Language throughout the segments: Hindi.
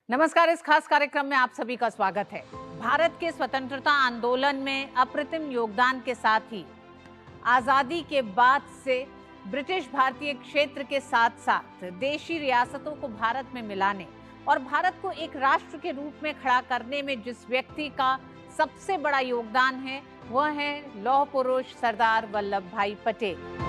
नमस्कार। इस खास कार्यक्रम में आप सभी का स्वागत है। भारत के स्वतंत्रता आंदोलन में अप्रतिम योगदान के साथ ही आजादी के बाद से ब्रिटिश भारतीय क्षेत्र के साथ साथ देशी रियासतों को भारत में मिलाने और भारत को एक राष्ट्र के रूप में खड़ा करने में जिस व्यक्ति का सबसे बड़ा योगदान है वह है लौह पुरुष सरदार वल्लभ भाई पटेल।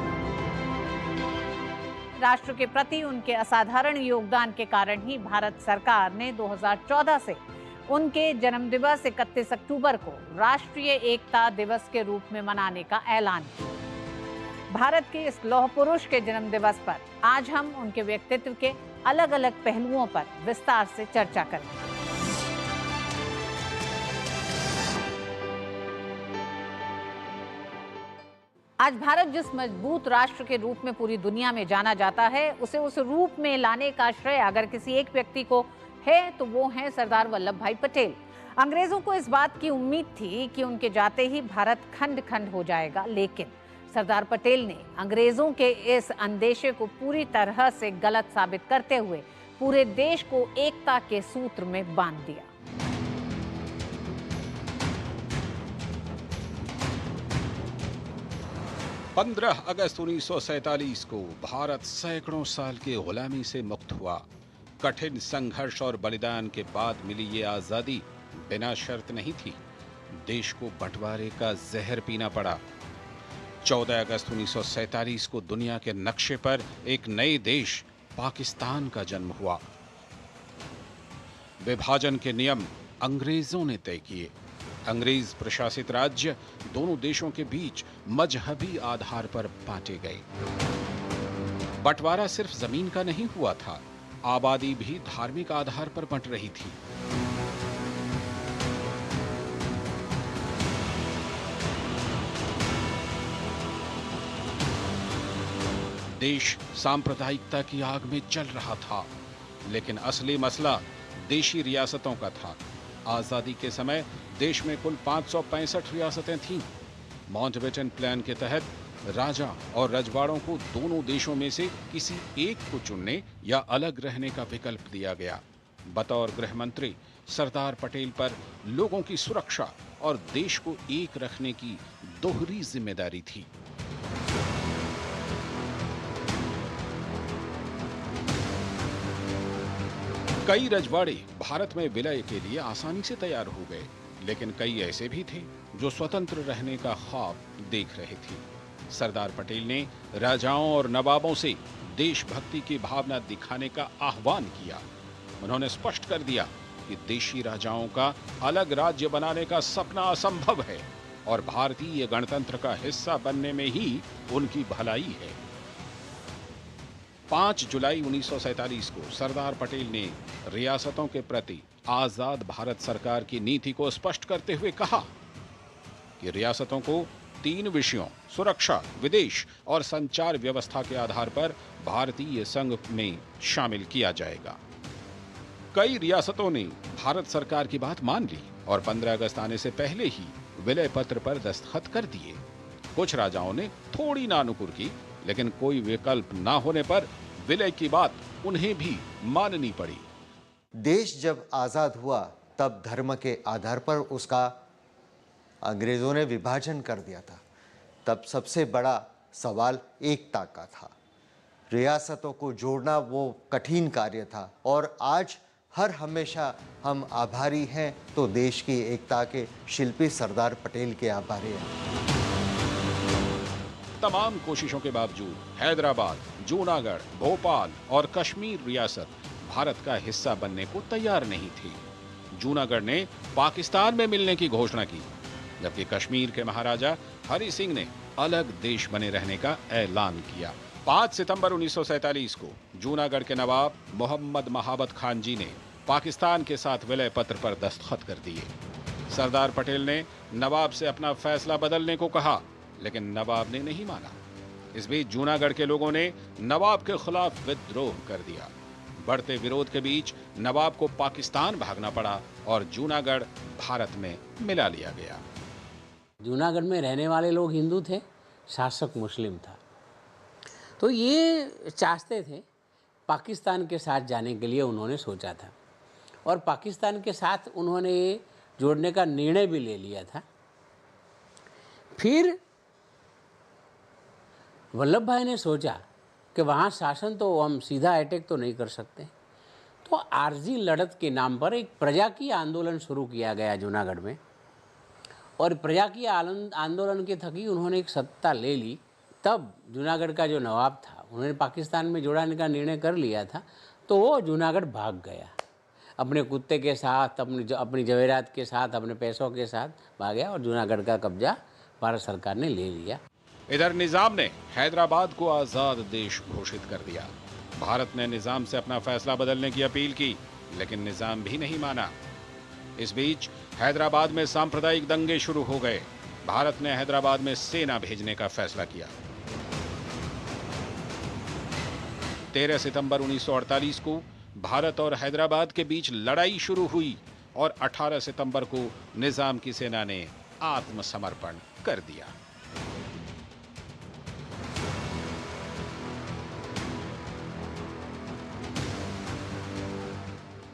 राष्ट्र के प्रति उनके असाधारण योगदान के कारण ही भारत सरकार ने 2014 से उनके जन्मदिवस 31 अक्टूबर को राष्ट्रीय एकता दिवस के रूप में मनाने का ऐलान किया। भारत के इस लौह पुरुष के जन्मदिवस पर आज हम उनके व्यक्तित्व के अलग अलग पहलुओं पर विस्तार से चर्चा करेंगे। आज भारत जिस मजबूत राष्ट्र के रूप में पूरी दुनिया में जाना जाता है, उसे उस रूप में लाने का श्रेय अगर किसी एक व्यक्ति को है तो वो है सरदार वल्लभ भाई पटेल। अंग्रेजों को इस बात की उम्मीद थी कि उनके जाते ही भारत खंड खंड हो जाएगा, लेकिन सरदार पटेल ने अंग्रेजों के इस अंदेशे को पूरी तरह से गलत साबित करते हुए पूरे देश को एकता के सूत्र में बांध दिया। पंद्रह अगस्त 1947 को भारत सैकड़ों साल की गुलामी से मुक्त हुआ। कठिन संघर्ष और बलिदान के बाद मिली ये आजादी बिना शर्त नहीं थी। देश को बंटवारे का जहर पीना पड़ा। 14 अगस्त 1947 को दुनिया के नक्शे पर एक नए देश पाकिस्तान का जन्म हुआ। विभाजन के नियम अंग्रेजों ने तय किए। अंग्रेज प्रशासित राज्य दोनों देशों के बीच मजहबी आधार पर बांटे गए। बंटवारा सिर्फ जमीन का नहीं हुआ था, आबादी भी धार्मिक आधार पर बंट रही थी। देश सांप्रदायिकता की आग में जल रहा था, लेकिन असली मसला देशी रियासतों का था। आजादी के समय देश में कुल 565 रियासतें थीं। माउंटबेटन प्लान के तहत राजा और रजवाड़ों को दोनों देशों में से किसी एक को चुनने या अलग रहने का विकल्प दिया गया। बतौर गृह मंत्री सरदार पटेल पर लोगों की सुरक्षा और देश को एक रखने की दोहरी जिम्मेदारी थी। कई रजवाड़े भारत में विलय के लिए आसानी से तैयार हो गए, लेकिन कई ऐसे भी थे जो स्वतंत्र रहने का ख्वाब देख रहे थे। सरदार पटेल ने राजाओं और नवाबों से देशभक्ति की भावना दिखाने का आह्वान किया। उन्होंने स्पष्ट कर दिया कि देशी राजाओं का अलग राज्य बनाने का सपना असंभव है और भारतीय गणतंत्र का हिस्सा बनने में ही उनकी भलाई है। 5 जुलाई 1947 को सरदार पटेल ने रियासतों के प्रति आजाद भारत सरकार की नीति को स्पष्ट करते हुए कहा कि रियासतों को 3 विषयों सुरक्षा, विदेश और संचार व्यवस्था के आधार पर भारतीय संघ में शामिल किया जाएगा। कई रियासतों ने भारत सरकार की बात मान ली और 15 अगस्त आने से पहले ही विलय पत्र पर दस्तखत कर दिए। कुछ राजाओं ने थोड़ी नानुकुर की, लेकिन कोई विकल्प ना होने पर विलय की बात उन्हें भी माननी पड़ी। देश जब आज़ाद हुआ तब धर्म के आधार पर उसका अंग्रेज़ों ने विभाजन कर दिया था। तब सबसे बड़ा सवाल एकता का था। रियासतों को जोड़ना वो कठिन कार्य था और आज हर हमेशा हम आभारी हैं तो देश की एकता के शिल्पी सरदार पटेल के आभारी हैं। तमाम कोशिशों के बावजूद हैदराबाद, जूनागढ़, भोपाल और कश्मीर रियासत भारत का हिस्सा बनने को तैयार नहीं थी। जूनागढ़ ने पाकिस्तान में मिलने की घोषणा की, जबकि कश्मीर के महाराजा हरि सिंह ने अलग देश बने रहने का ऐलान किया। 5 सितंबर 1947 को जूनागढ़ के नवाब मोहम्मद महाबत खान जी ने पाकिस्तान के साथ विलय पत्र पर दस्तखत कर दिए। सरदार पटेल ने नवाब से अपना फैसला बदलने को कहा, लेकिन नवाब ने नहीं माना। इस बीच जूनागढ़ के लोगों ने नवाब के खिलाफ विद्रोह कर दिया। बढ़ते विरोध के बीच नवाब को पाकिस्तान भागना पड़ा और जूनागढ़ भारत में मिला लिया गया। जूनागढ़ में रहने वाले लोग हिंदू थे, शासक मुस्लिम था। तो ये चाहते थे पाकिस्तान के साथ जाने के लिए उन्होंने सोचा था और पाकिस्तान के साथ उन्होंने ये जोड़ने का निर्णय भी ले लिया था। फिर वल्लभ भाई ने सोचा कि वहाँ शासन तो हम सीधा अटैक तो नहीं कर सकते, तो आरजी लड़त के नाम पर एक प्रजाकीय आंदोलन शुरू किया गया जूनागढ़ में, और प्रजाकीय आंदोलन के थकी उन्होंने एक सत्ता ले ली। तब जूनागढ़ का जो नवाब था उन्होंने पाकिस्तान में जोड़ाने का निर्णय कर लिया था, तो वो जूनागढ़ भाग गया अपने कुत्ते के साथ, अपनी जवेरात के साथ, अपने पैसों के साथ भाग गया और जूनागढ़ का कब्जा भारत सरकार ने ले लिया। इधर निजाम ने हैदराबाद को आजाद देश घोषित कर दिया। भारत ने निजाम से अपना फैसला बदलने की अपील की, लेकिन निजाम भी नहीं माना। इस बीच हैदराबाद में सांप्रदायिक दंगे शुरू हो गए। भारत ने हैदराबाद में सेना भेजने का फैसला किया। 13 सितंबर 1948 को भारत और हैदराबाद के बीच लड़ाई शुरू हुई और 18 सितंबर को निजाम की सेना ने आत्मसमर्पण कर दिया।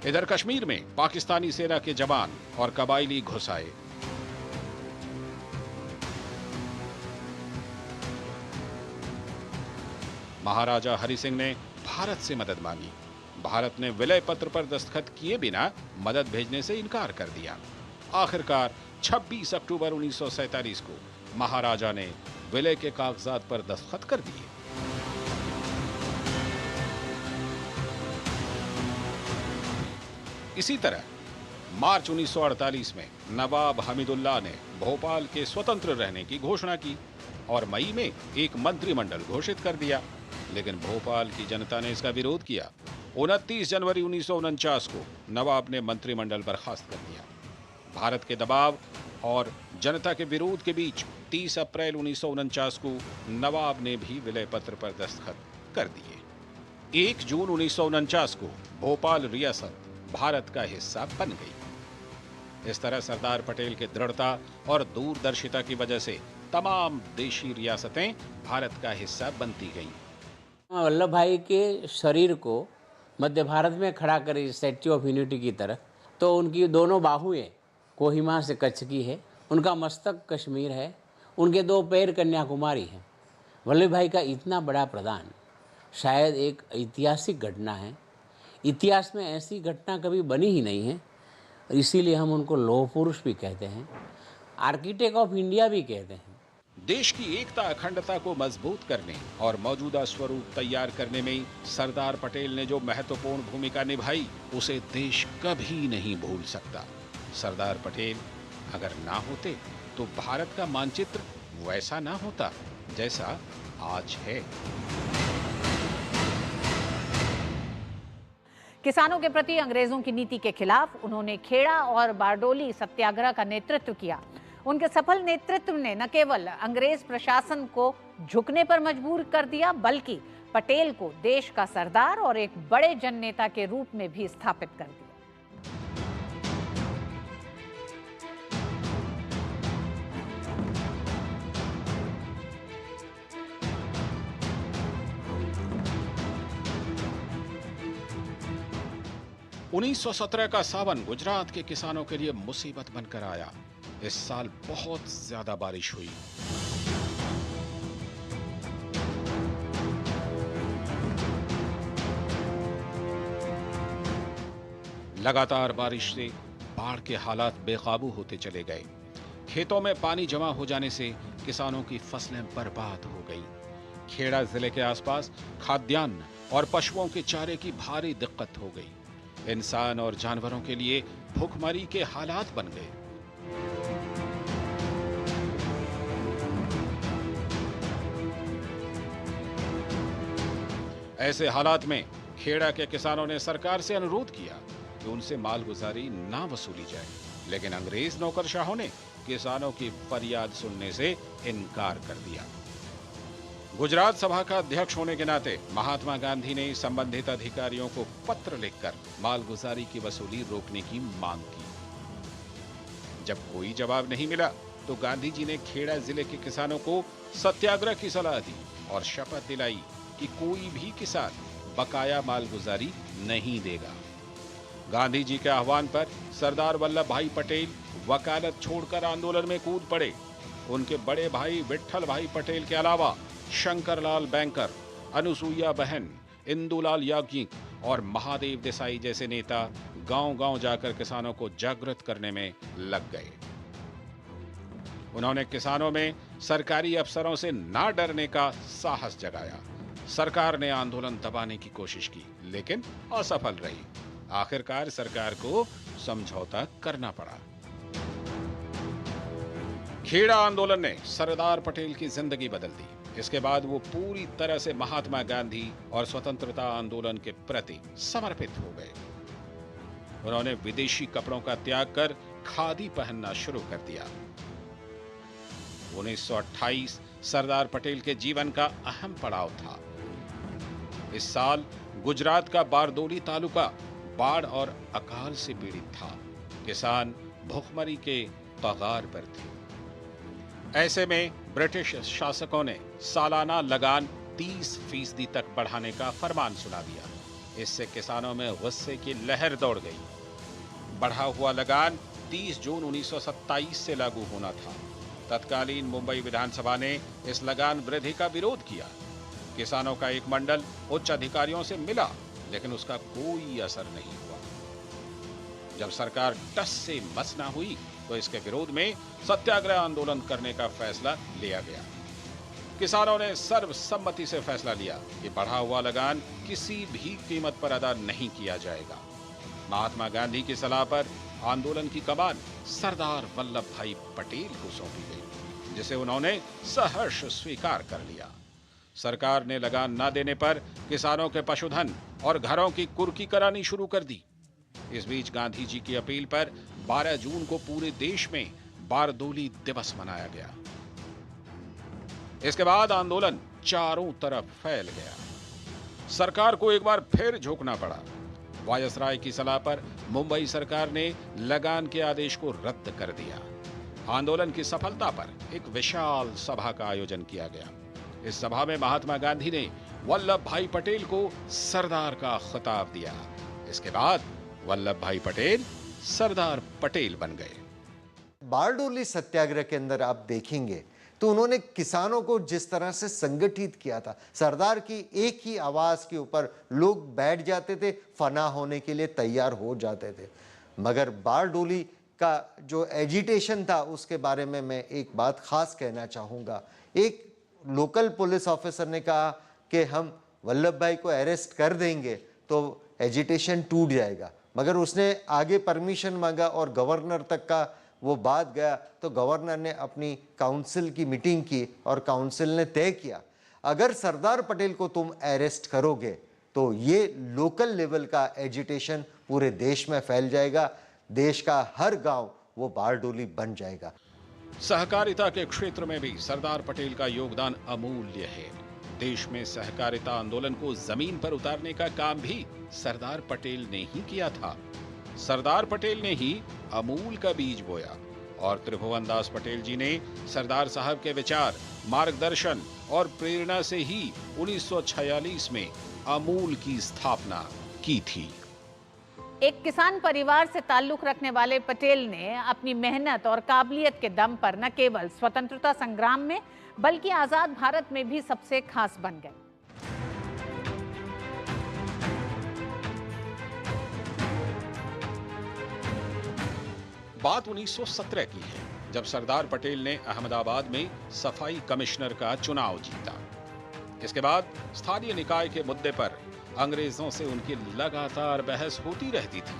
इधर कश्मीर में पाकिस्तानी सेना के जवान और कबायली घुस आए। महाराजा हरि सिंह ने भारत से मदद मांगी। भारत ने विलय पत्र पर दस्तखत किए बिना मदद भेजने से इनकार कर दिया। आखिरकार 26 अक्टूबर 1947 को महाराजा ने विलय के कागजात पर दस्तखत कर दिए। इसी तरह मार्च 1948 में नवाब हमीदुल्लाह ने भोपाल के स्वतंत्र रहने की घोषणा की और मई में एक मंत्रिमंडल घोषित कर दिया, लेकिन भोपाल की जनता ने इसका विरोध किया। 29 जनवरी 1949 को नवाब ने मंत्रिमंडल बर्खास्त कर दिया। भारत के दबाव और जनता के विरोध के बीच 30 अप्रैल 1949 को नवाब ने भी विलय पत्र पर दस्तखत कर दिए। 1 जून 1949 को भोपाल रियासत भारत का हिस्सा बन गई। इस तरह सरदार पटेल के दृढ़ता और दूरदर्शिता की वजह से तमाम देशी रियासतें भारत का हिस्सा बनती गईं। वल्लभ भाई के शरीर को मध्य भारत में खड़ा करें स्टैच्यू ऑफ यूनिटी की तरह, तो उनकी दोनों बाहुएं कोहिमा से कच्छ की है, उनका मस्तक कश्मीर है, उनके 2 पैर कन्याकुमारी हैं। वल्लभ भाई का इतना बड़ा प्रदान शायद एक ऐतिहासिक घटना है। इतिहास में ऐसी घटना कभी बनी ही नहीं है, इसीलिए हम उनको लौह पुरुष भी कहते हैं, आर्किटेक्ट ऑफ इंडिया भी कहते हैं। देश की एकता अखंडता को मजबूत करने और मौजूदा स्वरूप तैयार करने में सरदार पटेल ने जो महत्वपूर्ण भूमिका निभाई, उसे देश कभी नहीं भूल सकता। सरदार पटेल अगर ना होते तो भारत का मानचित्र वैसा ना होता जैसा आज है। किसानों के प्रति अंग्रेजों की नीति के खिलाफ उन्होंने खेड़ा और बारडोली सत्याग्रह का नेतृत्व किया। उनके सफल नेतृत्व ने न केवल अंग्रेज प्रशासन को झुकने पर मजबूर कर दिया, बल्कि पटेल को देश का सरदार और एक बड़े जननेता के रूप में भी स्थापित कर दिया। उन्नीस 1917 का सावन गुजरात के किसानों के लिए मुसीबत बनकर आया। इस साल बहुत ज्यादा बारिश हुई। लगातार बारिश से बाढ़ के हालात बेकाबू होते चले गए। खेतों में पानी जमा हो जाने से किसानों की फसलें बर्बाद हो गई। खेड़ा जिले के आसपास खाद्यान्न और पशुओं के चारे की भारी दिक्कत हो गई। इंसान और जानवरों के लिए भूखमरी के हालात बन गए। ऐसे हालात में खेड़ा के किसानों ने सरकार से अनुरोध किया कि उनसे मालगुजारी ना वसूली जाए, लेकिन अंग्रेज नौकरशाहों ने किसानों की फरियाद सुनने से इनकार कर दिया। गुजरात सभा का अध्यक्ष होने के नाते महात्मा गांधी ने संबंधित अधिकारियों को पत्र लिखकर मालगुजारी की वसूली रोकने की मांग की। जब कोई जवाब नहीं मिला तो गांधी जी ने खेड़ा जिले के किसानों को सत्याग्रह की सलाह दी और शपथ दिलाई कि कोई भी किसान बकाया मालगुजारी नहीं देगा। गांधी जी के आह्वान पर सरदार वल्लभ भाई पटेल वकालत छोड़कर आंदोलन में कूद पड़े। उनके बड़े भाई विट्ठल भाई पटेल के अलावा शंकरलाल बैंकर, अनुसुईया बहन, इंदुलाल याज्ञिक और महादेव देसाई जैसे नेता गांव-गांव जाकर किसानों को जागृत करने में लग गए। उन्होंने किसानों में सरकारी अफसरों से ना डरने का साहस जगाया। सरकार ने आंदोलन दबाने की कोशिश की, लेकिन असफल रही। आखिरकार सरकार को समझौता करना पड़ा। खेड़ा आंदोलन ने सरदार पटेल की जिंदगी बदल दी। इसके बाद वो पूरी तरह से महात्मा गांधी और स्वतंत्रता आंदोलन के प्रति समर्पित हो गए। उन्होंने विदेशी कपड़ों का त्याग कर खादी पहनना शुरू कर दिया। 1928 सरदार पटेल के जीवन का अहम पड़ाव था। इस साल गुजरात का बारडोली तालुका बाढ़ और अकाल से पीड़ित था। किसान भूखमरी के कगार पर थे। ऐसे में ब्रिटिश शासकों ने सालाना लगान 30% तक बढ़ाने का फरमान सुना दिया। इससे किसानों में गुस्से की लहर दौड़ गई। बढ़ा हुआ लगान 30 जून 1927 से लागू होना था। तत्कालीन मुंबई विधानसभा ने इस लगान वृद्धि का विरोध किया। किसानों का एक मंडल उच्च अधिकारियों से मिला, लेकिन उसका कोई असर नहीं हुआ। जब सरकार टस से मस न हुई तो इसके विरोध में सत्याग्रह आंदोलन करने का फैसला लिया गया। किसानों ने सर्वसम्मति से फैसला लिया कि बढ़ा हुआ लगान किसी भी कीमत पर अदा नहीं किया जाएगा। महात्मा गांधी की सलाह पर आंदोलन की कमान सरदार वल्लभ भाई पटेल को सौंपी गई, जिसे उन्होंने सहर्ष स्वीकार कर लिया। सरकार ने लगान न देने पर किसानों के पशुधन और घरों की कुर्की करानी शुरू कर दी। इस बीच गांधी जी की अपील पर 12 जून को पूरे देश में बारडोली दिवस मनाया गया। इसके बाद आंदोलन चारों तरफ फैल गया। सरकार को एक बार फिर झुकना पड़ा। वायसराय की सलाह पर मुंबई सरकार ने लगान के आदेश को रद्द कर दिया। आंदोलन की सफलता पर एक विशाल सभा का आयोजन किया गया। इस सभा में महात्मा गांधी ने वल्लभ भाई पटेल को सरदार का खिताब दिया। इसके बाद वल्लभ भाई पटेल सरदार पटेल बन गए। बारडोली सत्याग्रह के अंदर आप देखेंगे तो उन्होंने किसानों को जिस तरह से संगठित किया था, सरदार की एक ही आवाज के ऊपर लोग बैठ जाते थे, फना होने के लिए तैयार हो जाते थे। मगर बारडोली का जो एजिटेशन था उसके बारे में मैं एक बात खास कहना चाहूँगा। एक लोकल पुलिस ऑफिसर ने कहा कि हम वल्लभ भाई को अरेस्ट कर देंगे तो एजिटेशन टूट जाएगा, मगर उसने आगे परमिशन मांगा और गवर्नर तक का वो बात गया तो गवर्नर ने अपनी काउंसिल की मीटिंग की और काउंसिल ने तय किया अगर सरदार पटेल को तुम अरेस्ट करोगे तो ये लोकल लेवल का एजिटेशन पूरे देश में फैल जाएगा, देश का हर गांव वो बारडोली बन जाएगा। सहकारिता के क्षेत्र में भी सरदार पटेल का योगदान अमूल्य है। देश में सहकारिता आंदोलन को जमीन पर उतारने का काम भी सरदार पटेल ने ही किया था। सरदार पटेल ने ही अमूल का बीज बोया और त्रिभुवन दास पटेल जी ने सरदार साहब के विचार, मार्गदर्शन और प्रेरणा से ही 1946 में अमूल की स्थापना की थी। एक किसान परिवार से ताल्लुक रखने वाले पटेल ने अपनी मेहनत और काबिलियत के दम पर न केवल स्वतंत्रता संग्राम में बल्कि आजाद भारत में भी सबसे खास बन गए। बात 1917 की है, जब सरदार पटेल ने अहमदाबाद में सफाई कमिश्नर का चुनाव जीता। इसके बाद स्थानीय निकाय के मुद्दे पर अंग्रेजों से उनकी लगातार बहस होती रहती थी।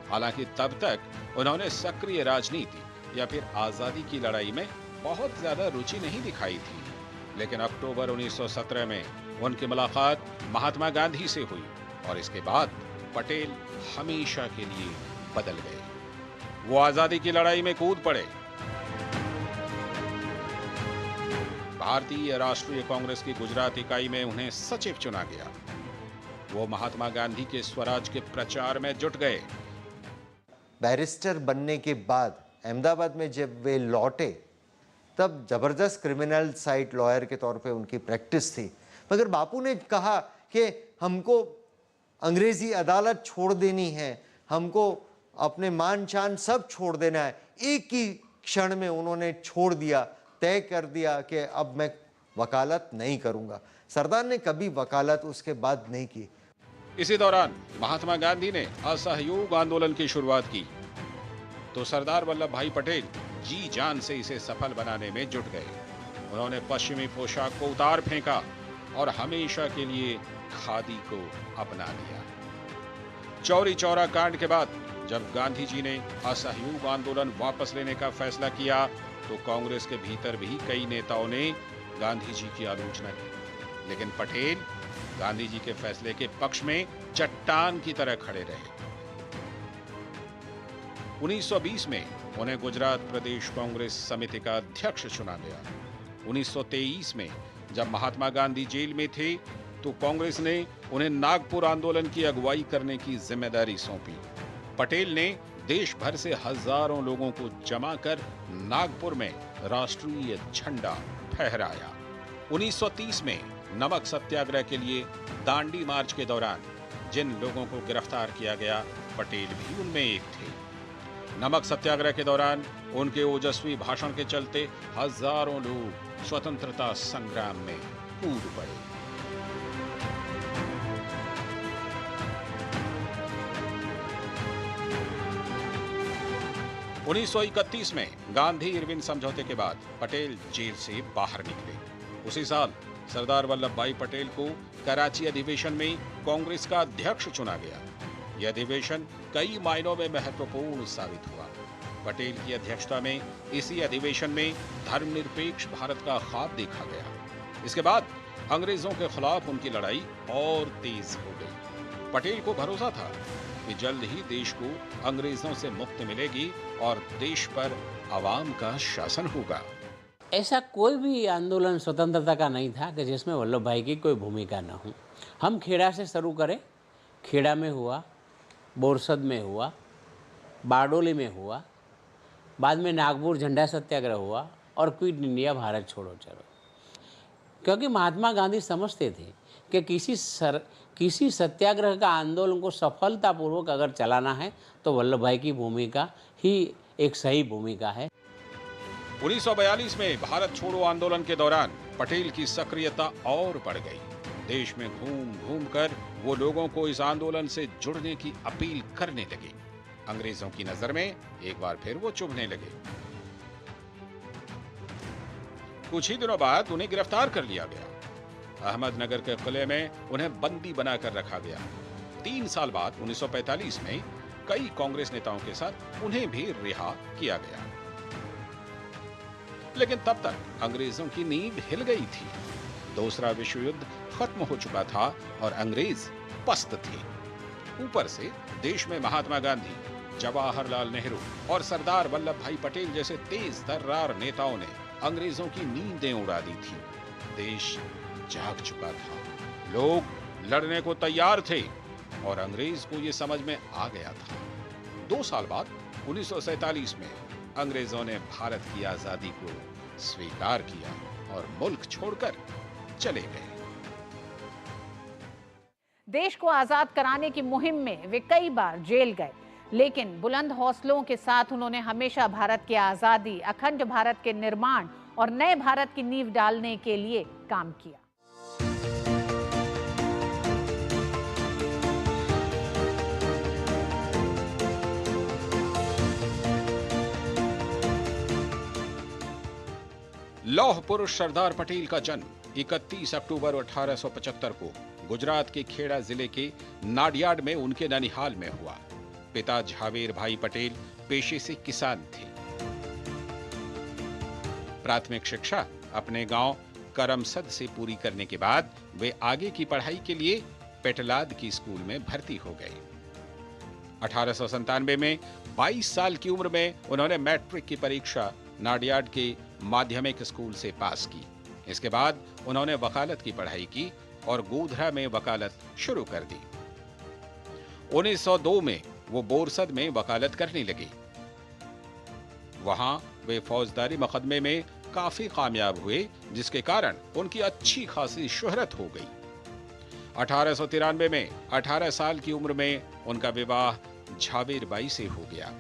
हालांकि तब तक उन्होंने सक्रिय राजनीति या फिर आजादी की लड़ाई में बहुत ज्यादा रुचि नहीं दिखाई थी। लेकिन अक्टूबर 1917 में उनकी मुलाकात महात्मा गांधी से हुई और इसके बाद पटेल हमेशा के लिए बदल गए। वो आजादी की लड़ाई में कूद पड़े। भारतीय राष्ट्रीय कांग्रेस की गुजरात इकाई में उन्हें सचिव चुना गया। वो महात्मा गांधी के स्वराज के प्रचार में जुट गए। बैरिस्टर बनने के बाद अहमदाबाद में जब वे लौटे तब जबरदस्त क्रिमिनल साइड लॉयर के तौर पे उनकी प्रैक्टिस थी। मगर बापू ने कहा कि हमको अंग्रेजी अदालत छोड़ देनी है, हमको अपने मान शान सब छोड़ देना है। एक ही क्षण में उन्होंने छोड़ दिया, तय कर दिया कि अब मैं वकालत नहीं करूंगा। सरदार ने कभी वकालत उसके बाद नहीं की। इसी दौरान महात्मा गांधी ने असहयोग आंदोलन की शुरुआत की तो सरदार वल्लभ भाई पटेल जी जान से इसे सफल बनाने में जुट गए। उन्होंने पश्चिमी पोशाक को उतार फेंका और हमेशा के लिए खादी को अपना लिया। चौरी चौरा कांड के बाद जब गांधी जी ने असहयोग आंदोलन वापस लेने का फैसला किया तो कांग्रेस के भीतर भी कई नेताओं ने गांधी जी की आलोचना की, लेकिन पटेल गांधी जी के फैसले के पक्ष में चट्टान की तरह खड़े रहे। 1920 में उन्हें गुजरात प्रदेश कांग्रेस समिति का अध्यक्ष चुना गया। 1923 में जब महात्मा गांधी जेल में थे तो कांग्रेस ने उन्हें नागपुर आंदोलन की अगुवाई करने की जिम्मेदारी सौंपी। पटेल ने देश भर से हजारों लोगों को जमा कर नागपुर में राष्ट्रीय झंडा फहराया। 1930 में नमक सत्याग्रह के लिए दांडी मार्च के दौरान जिन लोगों को गिरफ्तार किया गया, पटेल भी उनमें एक थे। नमक सत्याग्रह के दौरान उनके ओजस्वी भाषण के चलते हजारों लोग स्वतंत्रता संग्राम में कूद पड़े। उन्नीस 1931 में गांधी इरविन समझौते के बाद पटेल जेल से बाहर निकले। उसी साल सरदार वल्लभ भाई पटेल को कराची अधिवेशन में कांग्रेस का अध्यक्ष चुना गया। यह अधिवेशन कई मायनों में महत्वपूर्ण साबित हुआ। पटेल की अध्यक्षता में इसी अधिवेशन में धर्मनिरपेक्ष भारत का ख्वाब देखा गया। इसके बाद अंग्रेजों के खिलाफ उनकी लड़ाई और तेज हो गई। पटेल को भरोसा था कि जल्द ही देश को अंग्रेजों से मुक्ति मिलेगी और देश पर आवाम का शासन होगा। ऐसा कोई भी आंदोलन स्वतंत्रता का नहीं था कि जिसमें वल्लभ भाई की कोई भूमिका न हो। हम खेड़ा से शुरू करें, खेड़ा में हुआ, बोरसद में हुआ, बारडोली में हुआ, बाद में नागपुर झंडा सत्याग्रह हुआ और क्विट इंडिया भारत छोड़ो चलो। क्योंकि महात्मा गांधी समझते थे कि किसी सत्याग्रह का आंदोलन को सफलतापूर्वक अगर चलाना है तो वल्लभ भाई की भूमिका ही एक सही भूमिका है। 1942 में भारत छोड़ो आंदोलन के दौरान पटेल की सक्रियता और बढ़ गई। देश में घूम घूम कर वो लोगों को इस आंदोलन से जुड़ने की अपील करने लगे। अंग्रेजों की नजर में एक बार फिर वो चुभने लगे। कुछ ही दिनों बाद उन्हें गिरफ्तार कर लिया गया। अहमदनगर के किले में उन्हें बंदी बनाकर रखा गया। 3 साल बाद 1945 में कई कांग्रेस नेताओं के साथ उन्हें भी रिहा किया गया। लेकिन तब तक अंग्रेजों की नींद हिल गई थी। दूसरा विश्व युद्ध खत्म हो चुका था और अंग्रेज पस्त थे। ऊपर से देश में महात्मा गांधी, जवाहरलाल नेहरू और सरदार वल्लभ भाई पटेल जैसे तेज तर्रार नेताओं ने अंग्रेजों की नींदें उड़ा दी थी। देश जाग चुका था, लोग लड़ने को तैयार थे और अंग्रेज को यह समझ में आ गया था। 2 साल बाद 1947 में अंग्रेजों ने भारत की आजादी को स्वीकार किया और मुल्क छोड़कर चले गए। देश को आजाद कराने की मुहिम में वे कई बार जेल गए, लेकिन बुलंद हौसलों के साथ उन्होंने हमेशा भारत की आजादी, अखंड भारत के निर्माण और नए भारत की नींव डालने के लिए काम किया। लौह पुरुष सरदार पटेल का जन्म 31 अक्टूबर 1875 को गुजरात के खेड़ा जिले के नाडियाड में उनके ननिहाल में हुआ। पिता झावेर भाई पटेल पेशे से किसान थे। प्राथमिक शिक्षा अपने गांव करमसद से पूरी करने के बाद वे आगे की पढ़ाई के लिए पेटलाद की स्कूल में भर्ती हो गए। 1897 में 22 साल की उम्र में उन्होंने मैट्रिक की परीक्षा नाडियाड के माध्यमिक स्कूल से पास की। इसके बाद उन्होंने वकालत की पढ़ाई की और गोधरा में वकालत शुरू कर दी। 1902 में वो बोरसद में वकालत करने लगे। वहां वे फौजदारी मुकदमे में काफी कामयाब हुए, जिसके कारण उनकी अच्छी खासी शोहरत हो गई। 1893 में 18 साल की उम्र में उनका विवाह झावेरबाई से हो गया।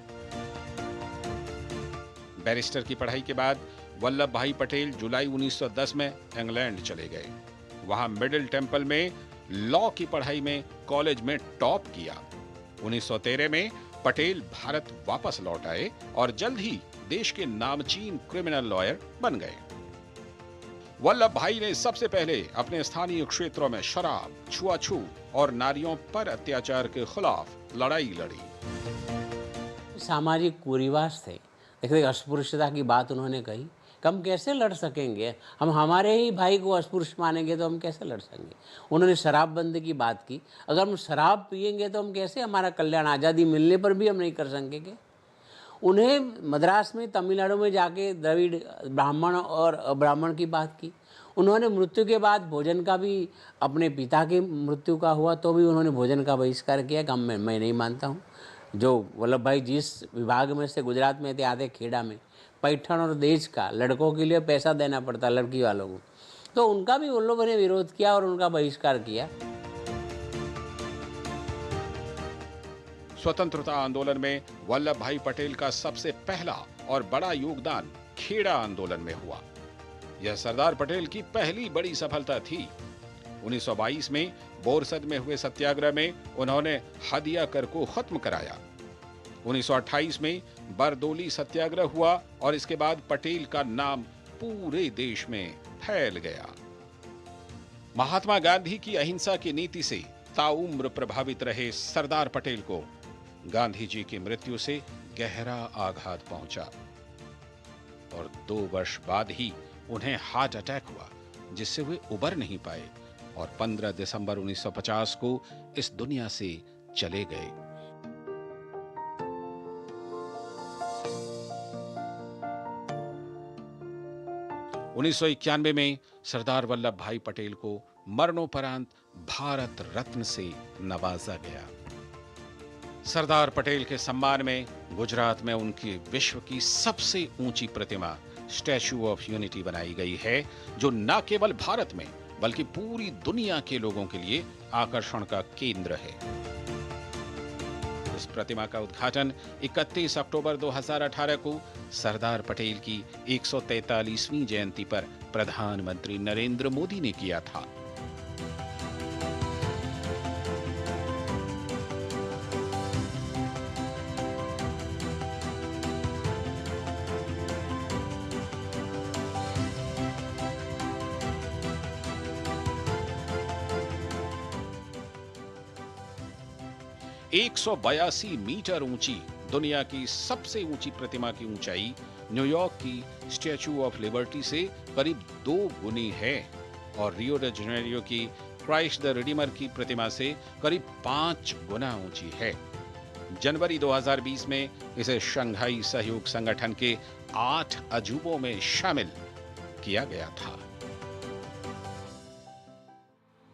बैरिस्टर की पढ़ाई के बाद वल्लभ भाई पटेल जुलाई 1910 में इंग्लैंड चले गए। वहां मिडिल टेम्पल में लॉ की पढ़ाई में कॉलेज में टॉप किया। 1913 में पटेल भारत वापस लौट आए और जल्द ही देश के नामचीन क्रिमिनल लॉयर बन गए। वल्लभ भाई ने सबसे पहले अपने स्थानीय क्षेत्रों में शराब, छुआछूत और नारियों पर अत्याचार के खिलाफ लड़ाई लड़ी। सामाजिक कुरिवाज थे। देखिए, अस्पृश्यता की बात उन्होंने कही कि हम कैसे लड़ सकेंगे, हम हमारे ही भाई को अस्पृश्य मानेंगे तो हम कैसे लड़ सकेंगे। उन्होंने शराबबंदी की बात की, अगर हम शराब पिएंगे तो हम कैसे हमारा कल्याण, आज़ादी मिलने पर भी हम नहीं कर सकेंगे। उन्हें मद्रास में, तमिलनाडु में जाके द्रविड़ ब्राह्मण और ब्राह्मण की बात की। उन्होंने मृत्यु के बाद भोजन का भी, अपने पिता की मृत्यु का हुआ तो भी उन्होंने भोजन का बहिष्कार किया कि मैं नहीं मानता हूँ। जो वल्लभ भाई जिस विभाग में से गुजरात में थे, आधे खेड़ा में, पैठण और देश का लड़कों के लिए पैसा देना पड़ता लड़की वालों को, तो उनका भी वल्लभ ने विरोध किया और उनका बहिष्कार किया। स्वतंत्रता आंदोलन में वल्लभ भाई पटेल का सबसे पहला और बड़ा योगदान खेड़ा आंदोलन में हुआ। यह सरदार पटेल की पहली बड़ी सफलता थी। 1922 में बोरसद में हुए सत्याग्रह में उन्होंने हदिया कर को खत्म कराया। 1928 में बरदोली सत्याग्रह हुआ और इसके बाद पटेल का नाम पूरे देश में फैल गया। महात्मा गांधी की अहिंसा की नीति से ताउम्र प्रभावित रहे सरदार पटेल को गांधी जी की मृत्यु से गहरा आघात पहुंचा और 2 वर्ष बाद ही उन्हें हार्ट अटैक हुआ, जिससे वे उबर नहीं पाए और 15 दिसंबर 1950 को इस दुनिया से चले गए। उन्नीस 1991 में सरदार वल्लभ भाई पटेल को मरणोपरांत भारत रत्न से नवाजा गया। सरदार पटेल के सम्मान में गुजरात में उनकी विश्व की सबसे ऊंची प्रतिमा स्टैच्यू ऑफ यूनिटी बनाई गई है, जो न केवल भारत में बल्कि पूरी दुनिया के लोगों के लिए आकर्षण का केंद्र है। इस प्रतिमा का उद्घाटन 31 अक्टूबर 2018 को सरदार पटेल की 143वीं जयंती पर प्रधानमंत्री नरेंद्र मोदी ने किया था। एक 182 मीटर ऊंची दुनिया की सबसे ऊंची प्रतिमा की ऊंचाई न्यूयॉर्क की स्टैच्यू ऑफ लिबर्टी से करीब 2 गुनी है और रियो डी जेनेरियो की क्राइस्ट द रिडीमर की प्रतिमा से करीब 5 गुना ऊंची है। जनवरी 2020 में इसे शंघाई सहयोग संगठन के 8 अजूबों में शामिल किया गया था।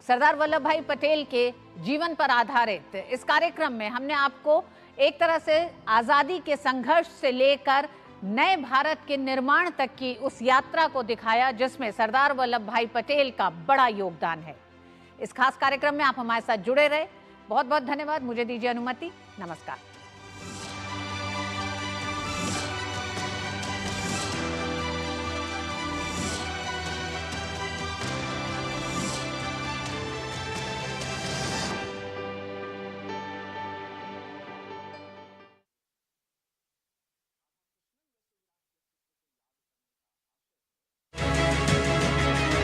सरदार वल्लभ भाई पटेल के जीवन पर आधारित इस कार्यक्रम में हमने आपको एक तरह से आजादी के संघर्ष से लेकर नए भारत के निर्माण तक की उस यात्रा को दिखाया जिसमें सरदार वल्लभ भाई पटेल का बड़ा योगदान है। इस खास कार्यक्रम में आप हमारे साथ जुड़े रहे, बहुत बहुत धन्यवाद। मुझे दीजिए अनुमति, नमस्कार।